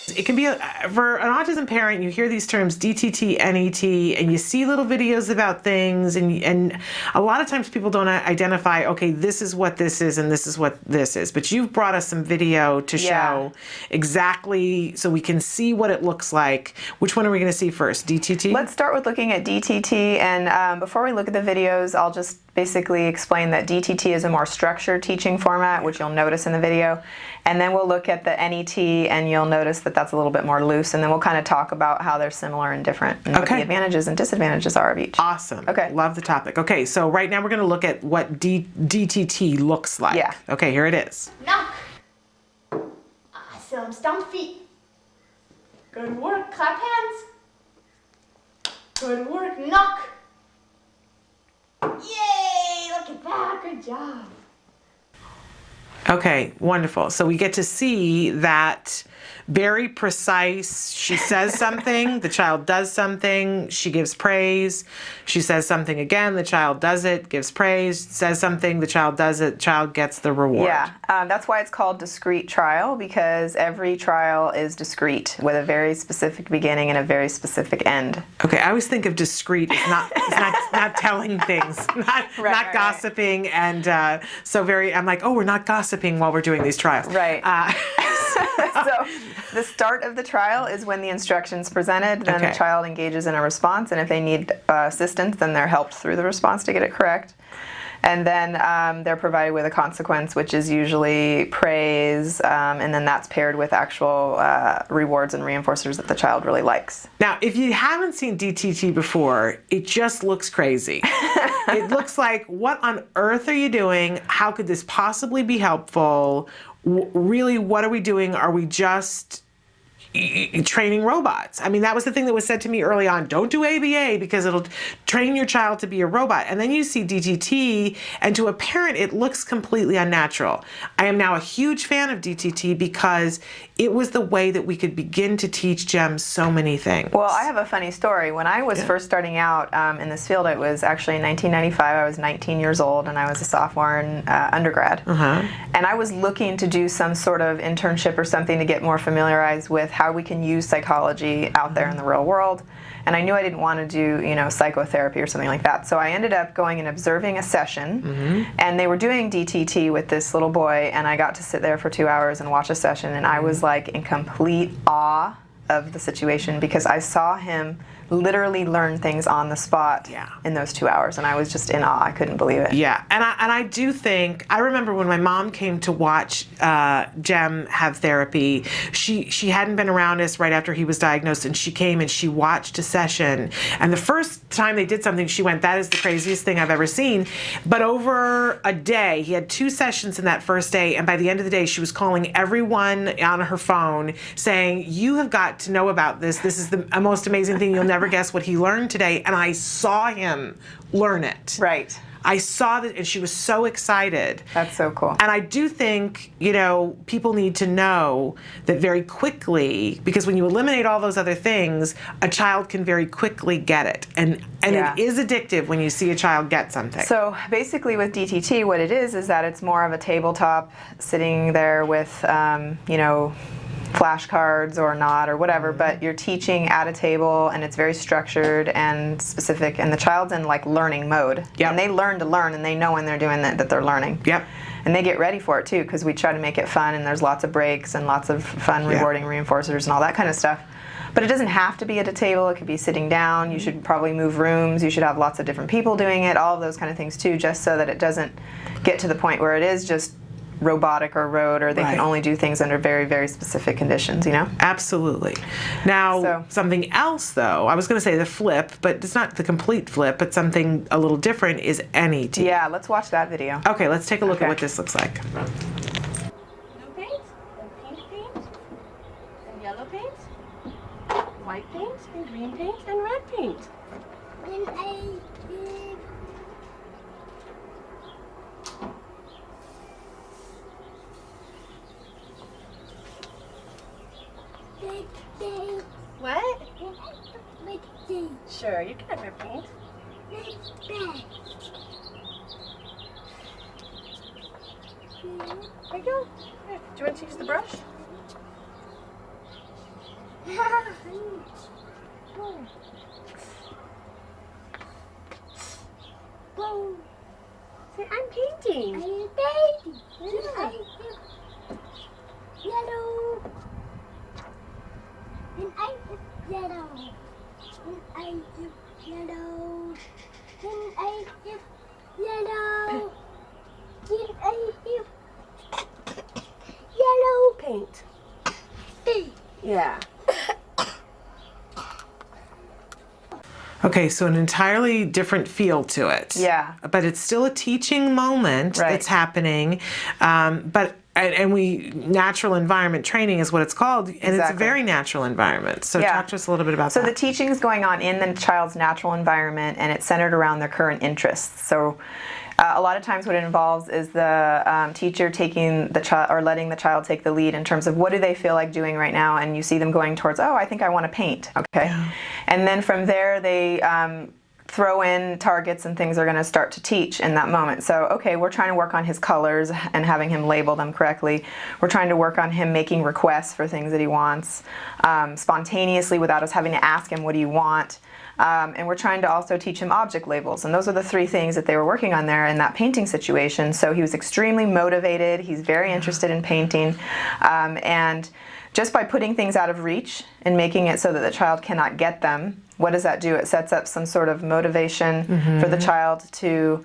It can be, for an autism parent, you hear these terms DTT, NET, and you see little videos about things, and a lot of times people don't identify, okay, this is what this is and this is what this is. But you've brought us some video to show exactly, so we can see what it looks like. Which one are we going to see first, DTT? Let's start with looking at DTT, and before we look at the videos, I'll just basically explain that DTT is a more structured teaching format, which you'll notice in the video. And then we'll look at the NET, and you'll notice that that's a little bit more loose, and then we'll kind of talk about how they're similar and different, and what the advantages and disadvantages are of each. Awesome. Okay. Love the topic. Okay, so right now we're going to look at what DTT looks like. Yeah. Okay, here it is. Knock. Awesome. Stomp feet. Good work. Clap hands. Good work. Knock. Yay! Look at that. Good job. Okay, wonderful. So we get to see that very precise. She says something, the child does something, she gives praise. She says something again, the child does it, gives praise, says something, the child does it, child gets the reward. Yeah, that's why it's called discrete trial, because every trial is discrete with a very specific beginning and a very specific end. Okay, I always think of discrete as not telling things, not gossiping, and so I'm like, oh, we're not gossiping while we're doing these trials. Right. So the start of the trial is when the instruction's presented, then the child engages in a response, and if they need assistance, then they're helped through the response to get it correct. And then they're provided with a consequence, which is usually praise, and then that's paired with actual rewards and reinforcers that the child really likes. Now, if you haven't seen DTT before, it just looks crazy. It looks like, what on earth are you doing? How could this possibly be helpful? Really, what are we doing? Are we just training robots? I mean, that was the thing that was said to me early on. Don't do ABA because it'll train your child to be a robot. And then you see DTT, and to a parent, it looks completely unnatural. I am now a huge fan of DTT because it was the way that we could begin to teach Jem so many things. Well, I have a funny story. When I was first starting out in this field, it was actually in 1995. I was 19 years old, and I was a sophomore in undergrad. And I was looking to do some sort of internship or something to get more familiarized with how we can use psychology out there in the real world. And I knew I didn't want to do, psychotherapy or something like that. So I ended up going and observing a session, and they were doing DTT with this little boy, and I got to sit there for 2 hours and watch a session, and I was like in complete awe of the situation because I saw him literally learn things on the spot in those 2 hours, and I was just in awe. I couldn't believe it. Yeah, and I do think, I remember when my mom came to watch Jem have therapy, she hadn't been around us right after he was diagnosed, and she came and she watched a session, and the first time they did something, she went, that is the craziest thing I've ever seen. But over a day, he had 2 sessions in that first day, and by the end of the day, she was calling everyone on her phone saying, you have got to know about this. This is the most amazing thing. You'll never guess what he learned today. And I saw him learn it. Right. I saw that, and she was so excited. That's so cool. And I do think, people need to know that very quickly, because when you eliminate all those other things, a child can very quickly get it. And it is addictive when you see a child get something. So basically with DTT, what it is that it's more of a tabletop, sitting there with, flashcards or not or whatever, but you're teaching at a table, and it's very structured and specific, and the child's in like learning mode. And they learn to learn, and they know when they're doing that they're learning. And they get ready for it too, because we try to make it fun, and there's lots of breaks and lots of fun rewarding reinforcers and all that kind of stuff. But it doesn't have to be at a table. It could be sitting down. You should probably move rooms. You should have lots of different people doing it, all of those kind of things too, just so that it doesn't get to the point where it is just robotic or rote, or they can only do things under very, very specific conditions, Absolutely. Now, something else, though, I was going to say the flip, but it's not the complete flip, but something a little different is NET. Yeah, let's watch that video. Okay, let's take a look at what this looks like. Blue paint, and pink paint, and yellow paint, white paint, and green paint, and red paint. What? Sure, you can have red paint. There you go. Here, do you want to use the brush? Say, I'm painting. I'm painting. I have yellow. And I have yellow. And I have yellow. And I have yellow. And I have yellow. Paint. Paint. Yeah. Okay, so an entirely different feel to it. Yeah. But it's still a teaching moment Right. that's happening. And natural environment training is what it's called, and it's a Exactly. very natural environment. So Yeah. talk to us a little bit about So that. the teaching is going on in the child's natural environment, and it's centered around their current interests. So a lot of times what it involves is the teacher taking the child or letting the child take the lead in terms of what do they feel like doing right now, and you see them going towards, oh, I think I want to paint, okay? Yeah. And then from there they throw in targets and things they're going to start to teach in that moment. So, okay, we're trying to work on his colors and having him label them correctly. We're trying to work on him making requests for things that he wants spontaneously without us having to ask him, what do you want? And we're trying to also teach him object labels. And those are the three things that they were working on there in that painting situation. So he was extremely motivated. He's very interested in painting. And just by putting things out of reach and making it so that the child cannot get them, what does that do? It sets up some sort of motivation for the child to,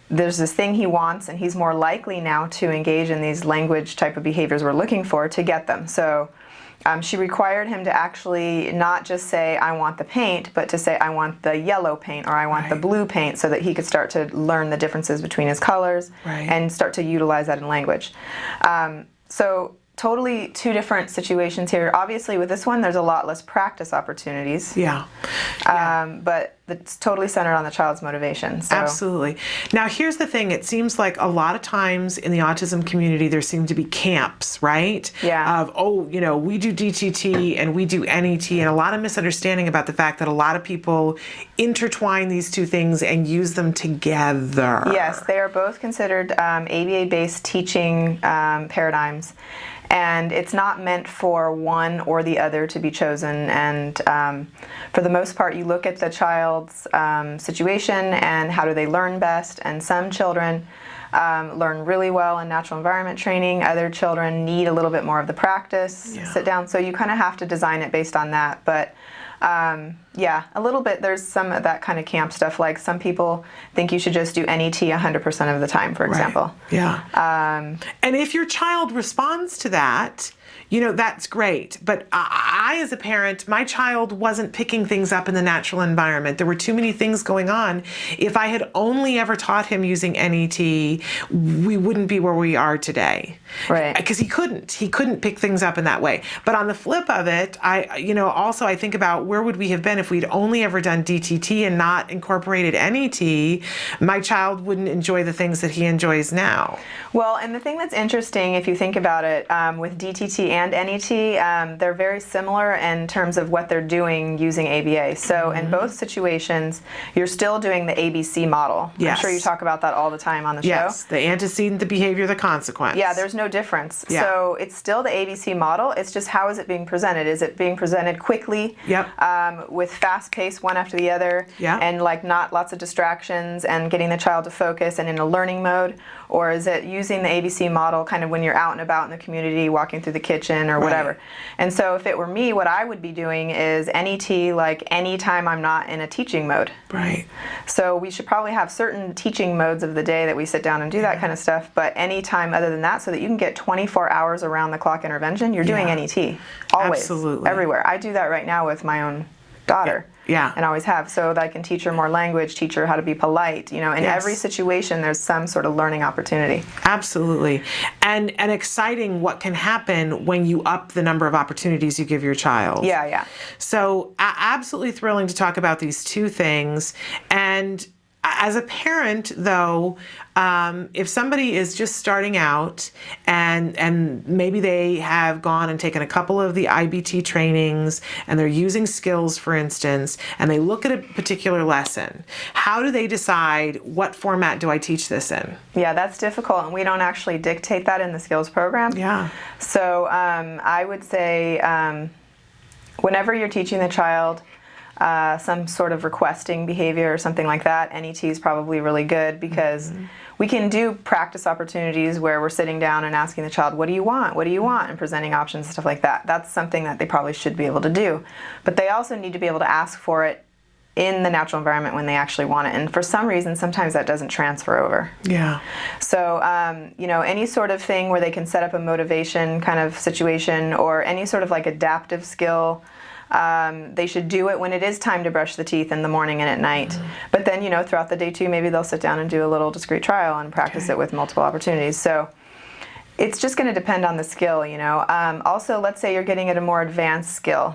there's this thing he wants, and he's more likely now to engage in these language type of behaviors we're looking for to get them. So she required him to actually not just say, I want the paint, but to say, I want the yellow paint, or I want the blue paint, so that he could start to learn the differences between his colors and start to utilize that in language. So totally two different situations here. Obviously with this one there's a lot less practice opportunities. Yeah. But it's totally centered on the child's motivation. So. Absolutely. Now here's the thing, it seems like a lot of times in the autism community there seem to be camps, right? Yeah. Of, oh, you know, we do DTT and we do NET, and a lot of misunderstanding about the fact that a lot of people intertwine these two things and use them together. Yes, they are both considered ABA-based teaching paradigms. And it's not meant for one or the other to be chosen. And for the most part, you look at the child's situation and how do they learn best. And some children learn really well in natural environment training. Other children need a little bit more of the practice, sit down. So you kind of have to design it based on that. But yeah, a little bit, there's some of that kind of camp stuff. Like some people think you should just do NET 100% of the time, for example. Yeah. And if your child responds to that, you know, that's great. But I, as a parent, my child wasn't picking things up in the natural environment. There were too many things going on. If I had only ever taught him using NET, we wouldn't be where we are today. Right. Because he couldn't pick things up in that way. But on the flip of it, I think about where would we have been if we'd only ever done DTT and not incorporated NET. My child wouldn't enjoy the things that he enjoys now. Well, and the thing that's interesting, if you think about it, with DTT and NET, they're very similar in terms of what they're doing using ABA. So in both situations, you're still doing the ABC model. Yes. I'm sure you talk about that all the time on the show. Yes, the antecedent, the behavior, the consequence. Yeah, there's no difference. Yeah. So it's still the ABC model. It's just how is it being presented? Is it being presented quickly, with fast pace, one after the other, and like not lots of distractions, and getting the child to focus and in a learning mode? Or is it using the ABC model kind of when you're out and about in the community, walking through the kitchen or whatever? And so if it were me, what I would be doing is NET like anytime I'm not in a teaching mode. Right. So we should probably have certain teaching modes of the day that we sit down and do that kind of stuff, but any time other than that, so that you can get 24 hours around the clock intervention, you're doing NET. Always. Absolutely. Everywhere. I do that right now with my own daughter. Yeah. And always have, so that I can teach her more language, teach her how to be polite. You know, in every situation, there's some sort of learning opportunity. Absolutely. And exciting what can happen when you up the number of opportunities you give your child. Yeah, yeah. So absolutely thrilling to talk about these two things. And as a parent, though, if somebody is just starting out and maybe they have gone and taken a couple of the IBT trainings and they're using skills, for instance, and they look at a particular lesson, how do they decide what format do I teach this in? Yeah, that's difficult, and we don't actually dictate that in the skills program. Yeah. So I would say whenever you're teaching the child some sort of requesting behavior or something like that, NET is probably really good because we can do practice opportunities where we're sitting down and asking the child, what do you want? What do you want? And presenting options and stuff like that. That's something that they probably should be able to do. But they also need to be able to ask for it in the natural environment when they actually want it. And for some reason, sometimes that doesn't transfer over. Yeah. So, you know, any sort of thing where they can set up a motivation kind of situation or any sort of like adaptive skill, they should do it when it is time to brush the teeth in the morning and at night. But then, you know, throughout the day too, maybe they'll sit down and do a little discrete trial and practice it with multiple opportunities. So it's just going to depend on the skill, you know. Also, let's say you're getting at a more advanced skill.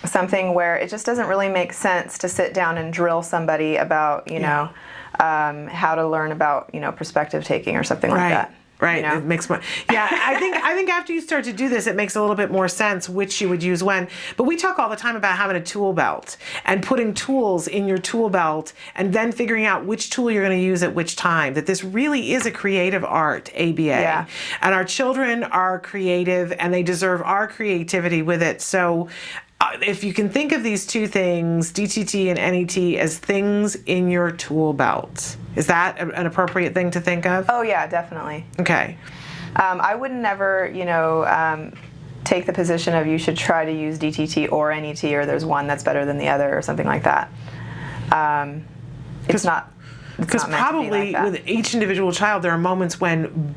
Something where it just doesn't really make sense to sit down and drill somebody about, you know, how to learn about, you know, perspective taking or something like that. Right. You know? It makes more. Yeah, I think after you start to do this, it makes a little bit more sense which you would use when. But we talk all the time about having a tool belt and putting tools in your tool belt and then figuring out which tool you're going to use at which time. That this really is a creative art, ABA. Yeah. And our children are creative and they deserve our creativity with it. So if you can think of these two things, DTT and NET, as things in your tool belt, is that an appropriate thing to think of? Oh yeah, definitely. Okay. I would never, you know, take the position of you should try to use DTT or NET or there's one that's better than the other or something like that. It's not. Because probably with each individual child, there are moments when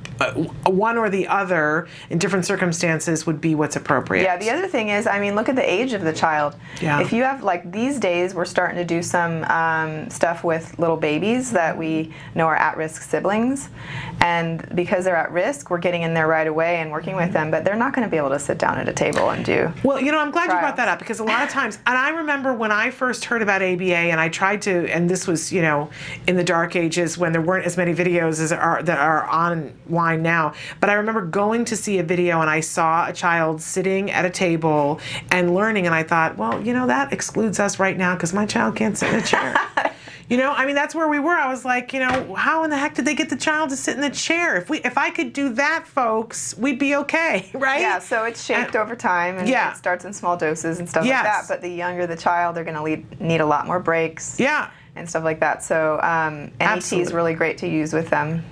one or the other, in different circumstances, would be what's appropriate. Yeah, the other thing is, I mean, look at the age of the child. Yeah. If you have, like, these days, we're starting to do some stuff with little babies that we know are at-risk siblings. And because they're at risk, we're getting in there right away and working with them, but they're not going to be able to sit down at a table and do Well, you know, I'm glad you brought trials. that up because a lot of times, and I remember when I first heard about ABA and I tried to, and this was, you know, in the dark ages when there weren't as many videos as that are online now, but I remember going to see a video and I saw a child sitting at a table and learning and I thought, well, you know, that excludes us right now because my child can't sit in a chair. You know, I mean, that's where we were. I was like, you know, how in the heck did they get the child to sit in the chair? If I could do that, folks, we'd be okay, right? Yeah, so it's shaped over time, and it starts in small doses and stuff like that. But the younger the child, they're going to need a lot more breaks. Yeah. And stuff like that. So NET is really great to use with them.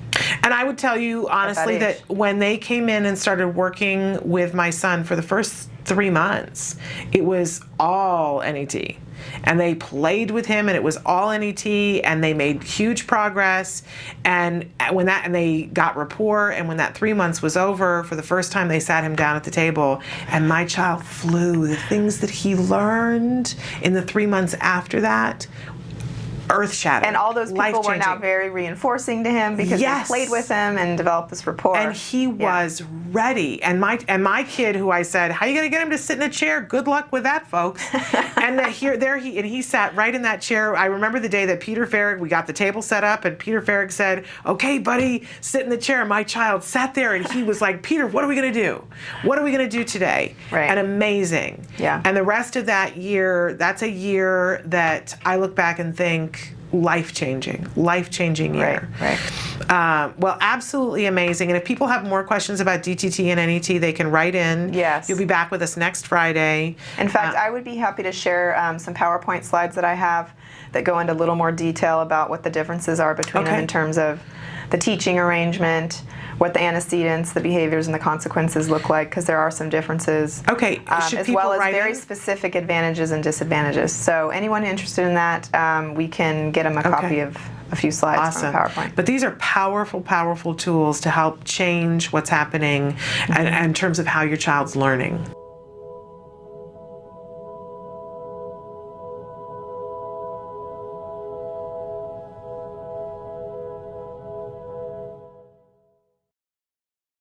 And I would tell you honestly that when they came in and started working with my son for the first 3 months, it was all NET. And they played with him and it was all NET and they made huge progress and they got rapport, and when that 3 months was over, for the first time they sat him down at the table and my child flew. The things that he learned in the 3 months after that, earth-shattering. And all those people were now very reinforcing to him because they played with him and developed this rapport. And he was ready. And my kid, who I said, "How are you going to get him to sit in a chair? Good luck with that, folks." And he sat right in that chair. I remember the day that Peter Farrig, we got the table set up, and Peter Farrig said, "Okay, buddy, sit in the chair." My child sat there, and he was like, "Peter, what are we going to do? What are we going to do today?" Right. And amazing. Yeah. And the rest of that year, that's a year that I look back and think, life-changing year. Right. Well, absolutely amazing. And if people have more questions about DTT and NET, they can write in. Yes. You'll be back with us next Friday. In fact, I would be happy to share some PowerPoint slides that I have that go into a little more detail about what the differences are between them in terms of the teaching arrangement, what the antecedents, the behaviors, and the consequences look like, because there are some differences. Okay. As well as very specific advantages and disadvantages. So anyone interested in that, we can get them a copy of a few slides from PowerPoint. But these are powerful, powerful tools to help change what's happening in terms of how your child's learning.